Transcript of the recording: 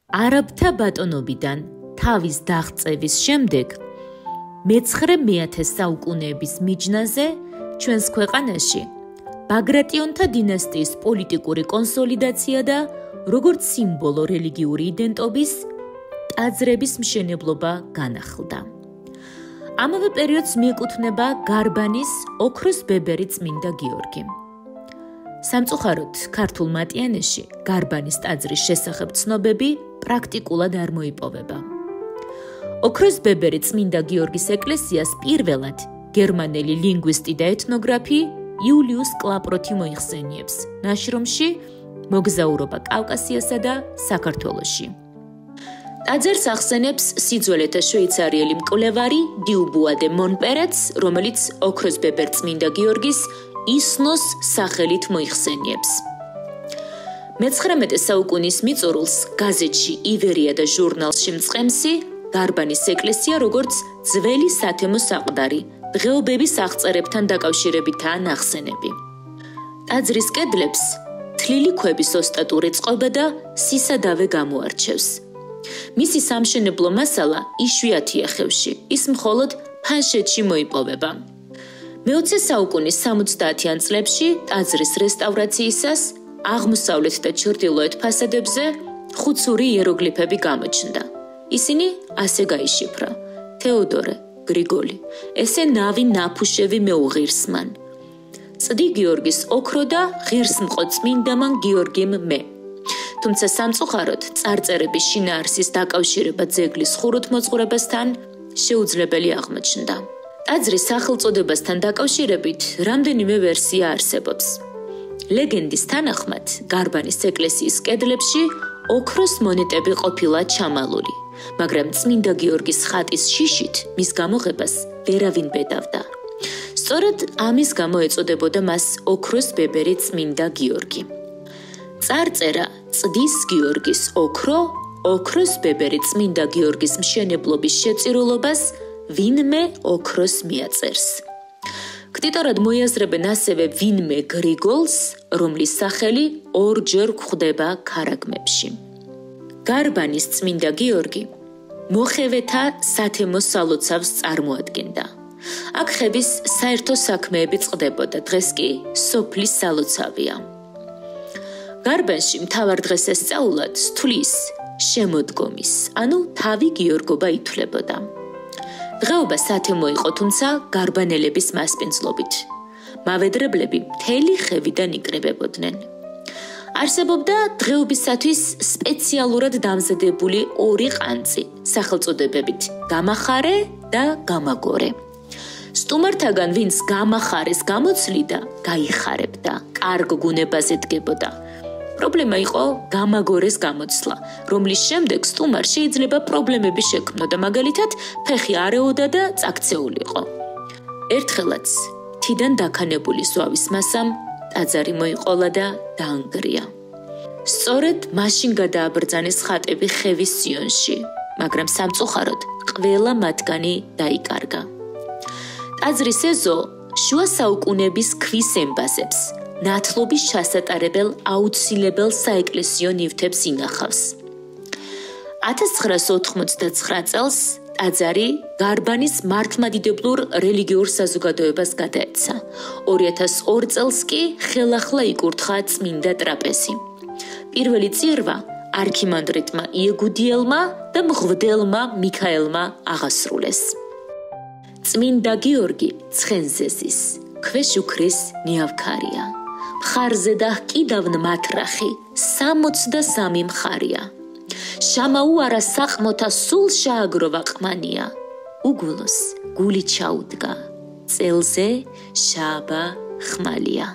არაბთა ბატონობიდან თავის დაღწევის შემდეგ მე-19 საუკუნეების მიჯნაზე ჩვენს ქვეყანაში ბაგრატიონთა დინასტიის პოლიტიკური კონსოლიდაცია და როგორც სიმბოლო რელიგიური იდენტობის ტაძრების მშენებლობა განახლდა. ამავე პერიოდს მიეკუთვნება გარბანის ოქროს ბებერი წმინდა გიორგი. სამწუხაროდ, ქართულ მატიანეში გარბანის ტაძრის შესახებ ცნობები პრაქტიკულად არ მოიპოვება. ოქროს ბებერი წმინდა გიორგის ეკლესიას პირველად გერმანელი ლინგვისტი და ეთნოგრაფი იულიუს კლაპროთი მოიხსენიებს ნაშრომში მოგზაურობა კავკასიასა და საქართველოში. ტაძერს ახსენებს სიძველეთა შვეიცარიელი მკვლევარი დიუბუა დე მონპერეტს, რომელიც ოქროს ბებერ წმინდა გიორგის ისნოს სახელით მოიხსენიებს. მე-19 საუკუნის მიწურულს გაზეთში ივერია და ჟურნალში მწყემსი გარბანის ეკლესია როგორც ძველი სათემო საყდარი დღეობების აღწერებთან დაკავშირებითაა ნახსენები. ტაძრის კედლებს თლილი ქვების ოსტატური წყობა და სისადავე გამოარჩევს. მისი სამშენებლო მასალა იშვიათია ხევში, ის მხოლოდ ფანშეთში მოიპოვება. მე-20 საუკუნის 70-იან წლებში ტაძრის რესტავრაციისას აღმოსავლეთ და ჩრდილოეთ ფასადებზე ხუცური იეროგლიფები გამოჩნდა. ისინი ასე გაიშიფრა: თეოდორე, გრიგოლი, ესე ნავი ნაფუშევი მეუღირსმან. წდი გიორგის ოქრო და ღირსმყო წმინდამან გიორგიმ მე. თუმცა სამწუხაროდ წარწერების შინაარსის დაკავშირება ძეგლის ხუროთმოძღვრებასთან შეუძლებელი აღმოჩნდა. ტაძრის სახელწოდებასთან დაკავშირებით რამდენიმე ვერსია არსებობს. ლეგენდის თანახმად, გარბანის ეკლესიის კედლებში ოქროს მონეტები ყოფილა ჩამალული, მაგრამ წმინდა გიორგის ხატის შიშით მის გამოღებას ვერავინ ბედავდა. სწორედ ამის გამო ეწოდებოდა მას ოქროს ბებერი წმინდა გიორგი. წარწერა წდის გიორგის ოქრო, ოქროს ბებერი წმინდა გიორგის მშენებლობის შეწირულობას ვინმე ოქროს მიაწერს. ქტიტორად მოიაზრებენ ასევე ვინმე გრიგოლს, რომლის სახელი ორჯერ გვხვდება ქარაგმებში. გარბანის წმინდა გიორგი მოხევეთა სათემო სალოცავს წარმოადგენდა. აქ ხების საერთო საქმეები წყდებოდა, დღეს კი სოფლის სალოცავია. გარბანში მთავარ დღესასწაულად სთვლის შემოდგომის, ანუ თავი გიორგობა ითვლებოდა. დღეობა სათემო იყო, თუმცა გარბანელების მასპინძლობით. მავედრებლები მთელი ხევიდან იკრიბებოდნენ. არსებობდა დღეობისათვის სპეციალურად დამზადებული ორი ყანწი, სახელწოდებებით გამახარე და გამაგორე. სტუმართაგან ვინც გამახარეს გამოცლიდა, გაიხარებდა, კარგ გუნებაზე დგებოდა. პრობლემა იყო გამაგორეს გამოცლა, რომლის შემდეგ სტუმარ შეიძლება პრობლემები შექმნოდა, მაგალითად, ფეხი არეოდა და წაქცეულიყო. ერთხელაც თიდან დაქანებული ზვავის მასამ ტაძარი მოიყოლა და დაანგრია. სწორედ მაშინ გადააბრძანეს ხატები ხევის სიონში, მაგრამ სამწუხაროდ ყველა მათგანი დაიკარგა. ტაძრის ეზო შუა საუკუნეების ქვის ემბაზებს, ნათლობის ჩასატარებელ აუცილებელ საეკლესიო ნივთებს ინახავს. 1989 წელს ტაძარი გარბანის მართლმადიდებლურ რელიგიურ საზოგადოებას გადაეცა. 2002 წელს კი ხელახლა იკურთხა წმინდა ტრაპეზი. პირველი წირვა არქიმანდრიტმა იეგუდიელმა და მღვდელმა მიქაელმა აღასრულეს. წმინდა გიორგი ცხენზეზის, ქვეშ უქრის ნიავქარია. მხარზე და კიდავნ მათრახი 63 მხარია. შამაუარა საყმოთა სულ შააგროვა ყმანია. უგულოს გული ჩაუდგა, წელზე შაბა ხმალია.